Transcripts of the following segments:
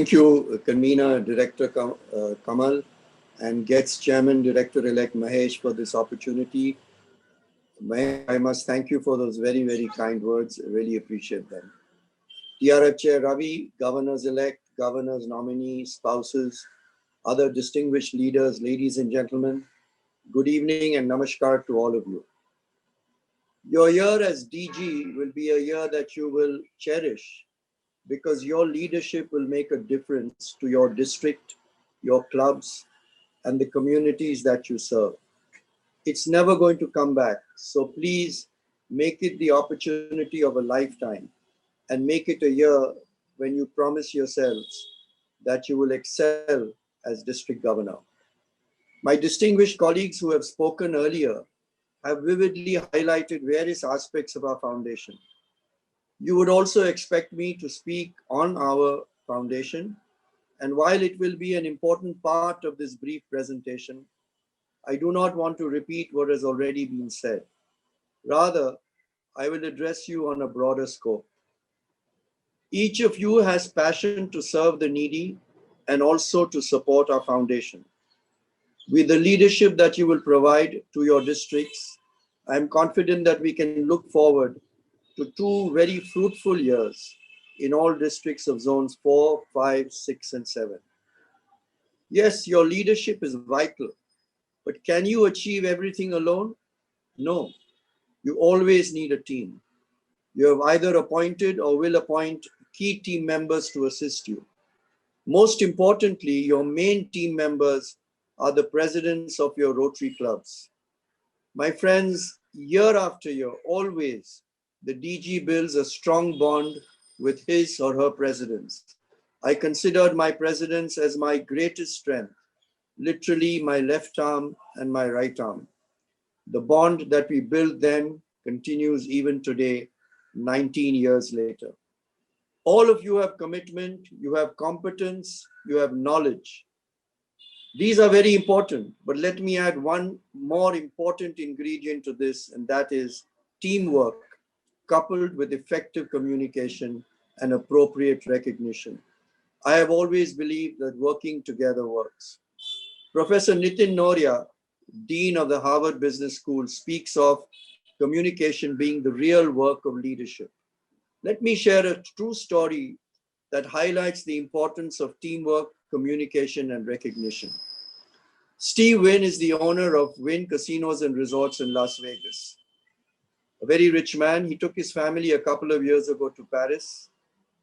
Thank you, Convener Director Kamal, and GETS Chairman Director-elect Mahesh for this opportunity. Mahesh, I must thank you for those very, very kind words. I really appreciate them. TRF Chair Ravi, Governors-elect, Governors nominee, spouses, other distinguished leaders, ladies and gentlemen, good evening and namaskar to all of you. Your year as DG will be a year that you will cherish because your leadership will make a difference to your district, your clubs, and the communities that you serve. It's never going to come back. So please make it the opportunity of a lifetime and make it a year when you promise yourselves that you will excel as district governor. My distinguished colleagues who have spoken earlier have vividly highlighted various aspects of our foundation. You would also expect me to speak on our foundation, and while it will be an important part of this brief presentation, I do not want to repeat what has already been said. Rather, I will address you on a broader scope. Each of you has passion to serve the needy and also to support our foundation. With the leadership that you will provide to your districts, I am confident that we can look forward to 2 very fruitful years in all districts of zones 4, 5, 6, and 7. Yes, your leadership is vital, but can you achieve everything alone? No, you always need a team. You have either appointed or will appoint key team members to assist you. Most importantly, your main team members are the presidents of your Rotary clubs. My friends, year after year, always, the DG builds a strong bond with his or her presidents. I considered my presidents as my greatest strength, literally my left arm and my right arm. The bond that we built then continues even today, 19 years later. All of you have commitment, you have competence, you have knowledge. These are very important, but let me add one more important ingredient to this, and that is teamwork coupled with effective communication and appropriate recognition. I have always believed that working together works. Professor Nitin Noria, Dean of the Harvard Business School, speaks of communication being the real work of leadership. Let me share a true story that highlights the importance of teamwork, communication, and recognition. Steve Wynn is the owner of Wynn Casinos and Resorts in Las Vegas. A very rich man. He took his family a couple of years ago to Paris,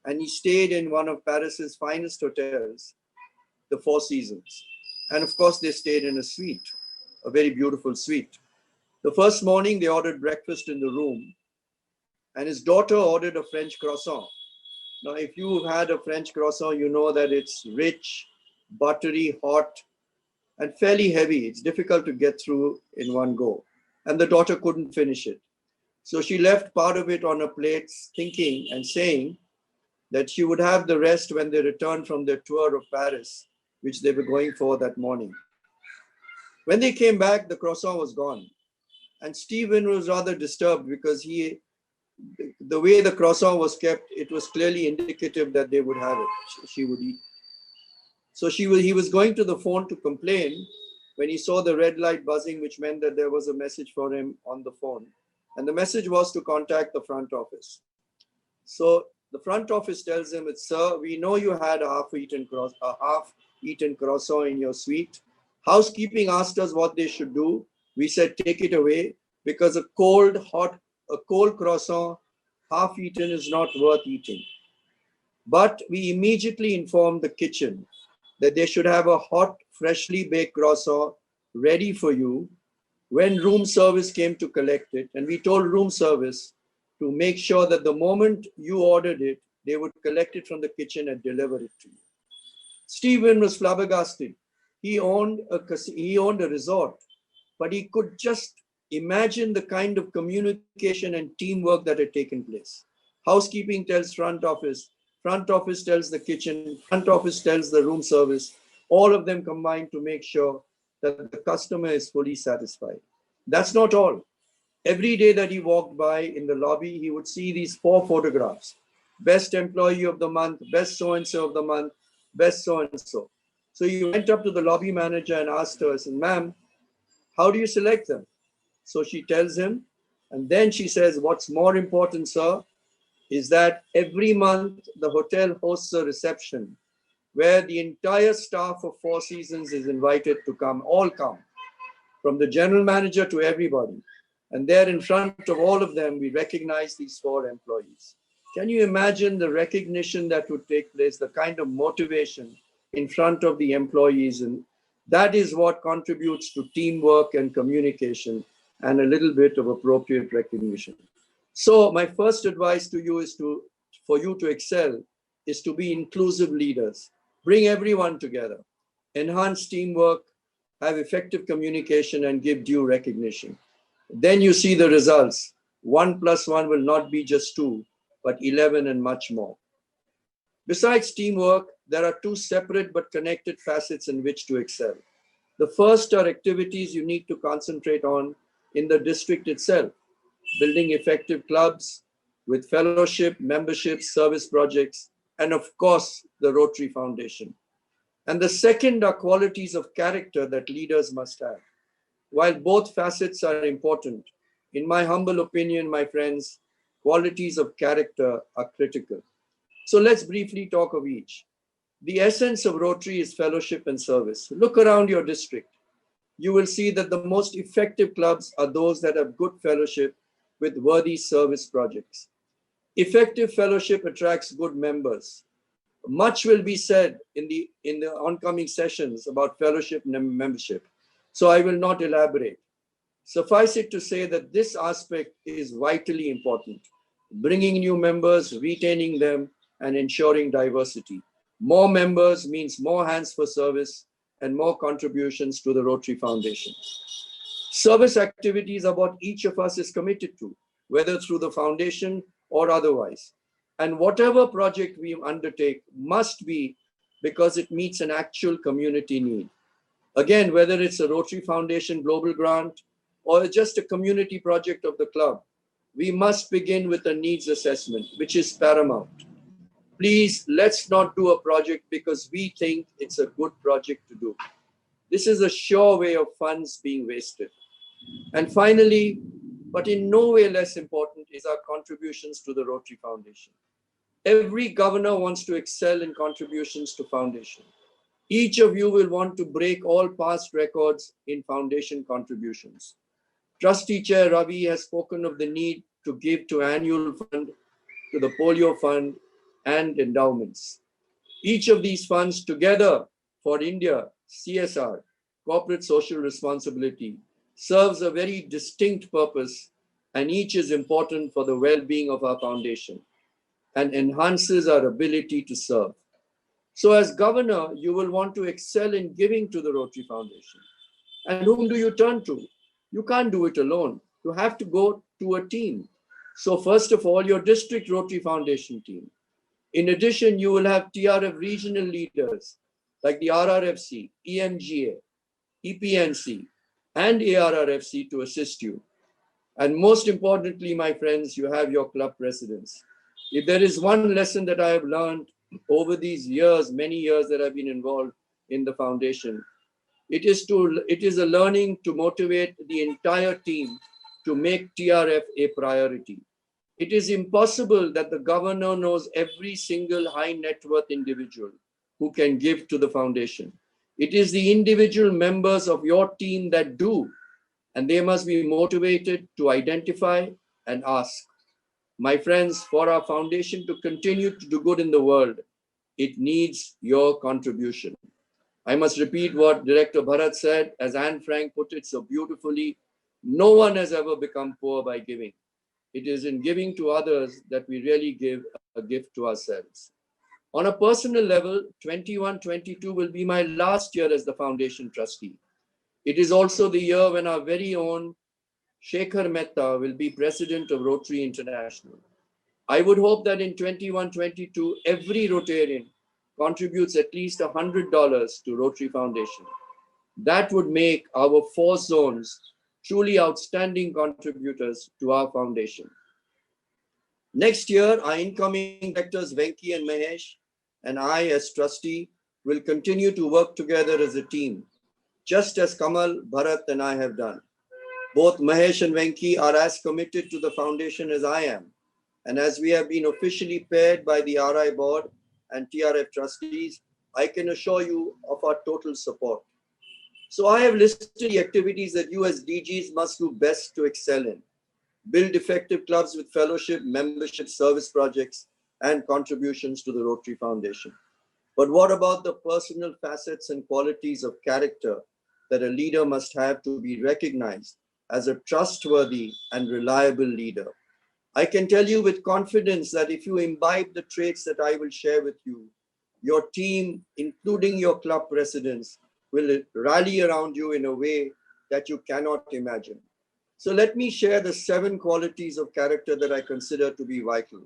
and he stayed in one of Paris's finest hotels, the Four Seasons. And of course, they stayed in a suite, a very beautiful suite. The first morning, they ordered breakfast in the room, and his daughter ordered a French croissant. Now, if you've had a French croissant, you know that it's rich, buttery, hot, and fairly heavy. It's difficult to get through in one go. And the daughter couldn't finish it. So she left part of it on her plate, thinking and saying that she would have the rest when they returned from their tour of Paris, which they were going for that morning. When they came back, the croissant was gone. And Stephen was rather disturbed because the way the croissant was kept, it was clearly indicative that they would have it, she would eat. So he was going to the phone to complain when he saw the red light buzzing, which meant that there was a message for him on the phone. And the message was to contact the front office. So the front office tells him, "Sir, we know you had a half-eaten croissant in your suite. Housekeeping asked us what they should do. We said, take it away because a cold croissant, half-eaten, is not worth eating. But we immediately informed the kitchen that they should have a hot, freshly baked croissant ready for you when room service came to collect it. And we told room service to make sure that the moment you ordered it, they would collect it from the kitchen and deliver it to you." Stephen was flabbergasted. He owned a resort, but he could just imagine the kind of communication and teamwork that had taken place. Housekeeping tells front office tells the kitchen, front office tells the room service, all of them combined to make sure that the customer is fully satisfied. That's not all. Every day that he walked by in the lobby, he would see these 4 photographs. Best employee of the month, best so-and-so of the month, best so-and-so. So he went up to the lobby manager and asked her, I said, ma'am, how do you select them? So she tells him, and then she says, what's more important, sir, is that every month the hotel hosts a reception where the entire staff of Four Seasons is invited to come, all come, from the general manager to everybody. And there in front of all of them, we recognize these 4 employees. Can you imagine the recognition that would take place, the kind of motivation in front of the employees? And that is what contributes to teamwork and communication and a little bit of appropriate recognition. So my first advice to you is for you to excel is to be inclusive leaders. Bring everyone together, enhance teamwork, have effective communication, and give due recognition. Then you see the results. 1 + 1 will not be just 2, but 11 and much more. Besides teamwork, there are 2 separate but connected facets in which to excel. The first are activities you need to concentrate on in the district itself, building effective clubs with fellowship, membership, service projects, and of course, the Rotary Foundation. And the second are qualities of character that leaders must have. While both facets are important, in my humble opinion, my friends, qualities of character are critical. So let's briefly talk of each. The essence of Rotary is fellowship and service. Look around your district. You will see that the most effective clubs are those that have good fellowship with worthy service projects. Effective fellowship attracts good members. Much will be said in the oncoming sessions about fellowship and membership, so I will not elaborate. Suffice it to say that this aspect is vitally important, bringing new members, retaining them, and ensuring diversity. More members means more hands for service and more contributions to the Rotary Foundation. Service activities are what each of us is committed to, whether through the foundation or otherwise. And whatever project we undertake must be because it meets an actual community need. Again, whether it's a Rotary Foundation Global Grant or just a community project of the club, we must begin with a needs assessment, which is paramount. Please, let's not do a project because we think it's a good project to do. This is a sure way of funds being wasted. And finally, but in no way less important, is our contributions to the Rotary Foundation. Every governor wants to excel in contributions to foundation. Each of you will want to break all past records in foundation contributions. Trustee Chair Ravi has spoken of the need to give to annual fund, to the polio fund, and endowments. Each of these funds together for India, CSR, corporate social responsibility, serves a very distinct purpose, and each is important for the well-being of our foundation and enhances our ability to serve. So as governor, you will want to excel in giving to the Rotary Foundation. And whom do you turn to? You can't do it alone. You have to go to a team. So first of all, your district Rotary Foundation team. In addition, you will have TRF regional leaders like the RRFC, EMGA, EPNC, and ARRFC to assist you. And most importantly, my friends, you have your club presidents. If there is one lesson that I have learned over these years, many years that I've been involved in the foundation, it is a learning to motivate the entire team to make TRF a priority. It is impossible that the governor knows every single high net worth individual who can give to the foundation. It is the individual members of your team that do, and they must be motivated to identify and ask. My friends, for our foundation to continue to do good in the world, it needs your contribution. I must repeat what Director Bharat said, as Anne Frank put it so beautifully, no one has ever become poor by giving. It is in giving to others that we really give a gift to ourselves. On a personal level, 21-22 will be my last year as the foundation trustee. It is also the year when our very own Shekhar Mehta will be president of Rotary International. I would hope that in 21-22, every Rotarian contributes at least $100 to Rotary Foundation. That would make our 4 zones truly outstanding contributors to our foundation. Next year, our incoming directors Venki and Mahesh and I as trustee will continue to work together as a team, just as Kamal, Bharat, and I have done. Both Mahesh and Venki are as committed to the foundation as I am. And as we have been officially paired by the RI board and TRF trustees, I can assure you of our total support. So I have listed the activities that you as DGs must do best to excel in. Build effective clubs with fellowship, membership, service projects, and contributions to the Rotary Foundation. But what about the personal facets and qualities of character that a leader must have to be recognized as a trustworthy and reliable leader? I can tell you with confidence that if you imbibe the traits that I will share with you, your team, including your club presidents, will rally around you in a way that you cannot imagine. So let me share the 7 qualities of character that I consider to be vital.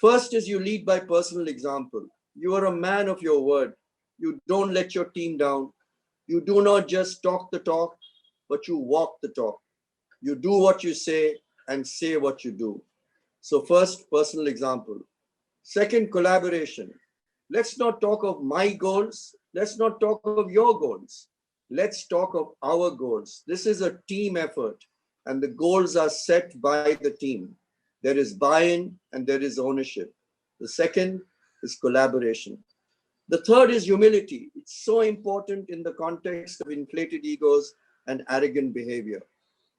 First is you lead by personal example. You are a man of your word. You don't let your team down. You do not just talk the talk, but you walk the talk. You do what you say and say what you do. So first, personal example. Second, collaboration. Let's not talk of my goals. Let's not talk of your goals. Let's talk of our goals. This is a team effort, and the goals are set by the team. There is buy-in and there is ownership. The second is collaboration. The third is humility. It's so important in the context of inflated egos and arrogant behavior.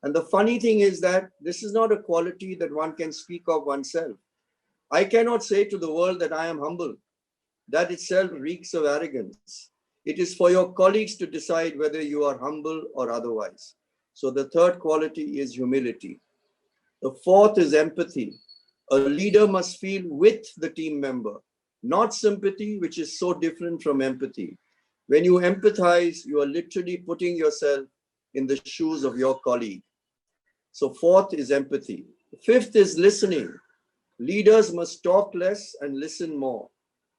And the funny thing is that this is not a quality that one can speak of oneself. I cannot say to the world that I am humble. That itself reeks of arrogance. It is for your colleagues to decide whether you are humble or otherwise. So the third quality is humility. The fourth is empathy. A leader must feel with the team member, not sympathy, which is so different from empathy. When you empathize, you are literally putting yourself in the shoes of your colleague. So fourth is empathy. Fifth is listening. Leaders must talk less and listen more.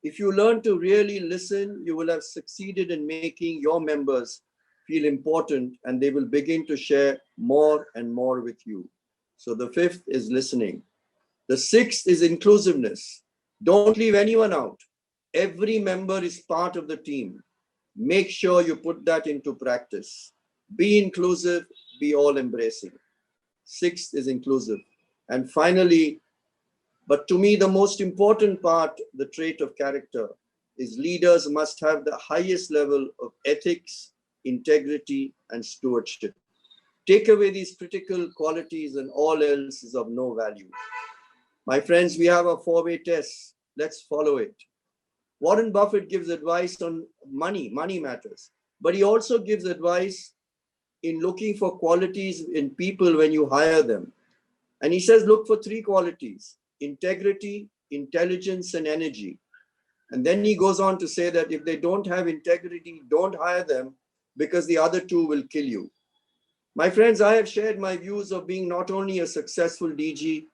If you learn to really listen, you will have succeeded in making your members feel important, and they will begin to share more and more with you. So the fifth is listening. The sixth is inclusiveness. Don't leave anyone out. Every member is part of the team. Make sure you put that into practice. Be inclusive, be all embracing. Sixth is inclusive. And finally, but to me, the most important part, the trait of character, is leaders must have the highest level of ethics, integrity, and stewardship. Take away these critical qualities and all else is of no value. My friends, we have a 4-way test. Let's follow it. Warren Buffett gives advice on money matters, but he also gives advice in looking for qualities in people when you hire them. And he says, look for 3 qualities: integrity, intelligence, and energy. And then he goes on to say that if they don't have integrity, don't hire them because the other 2 will kill you. My friends, I have shared my views of being not only a successful DG,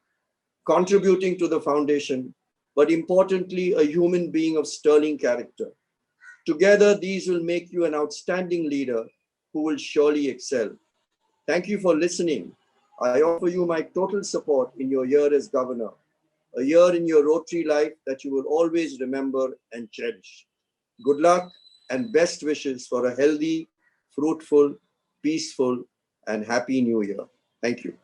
contributing to the foundation, but importantly, a human being of sterling character. Together, these will make you an outstanding leader who will surely excel. Thank you for listening. I offer you my total support in your year as governor, a year in your Rotary life that you will always remember and cherish. Good luck and best wishes for a healthy, fruitful, peaceful, and happy new year. Thank you.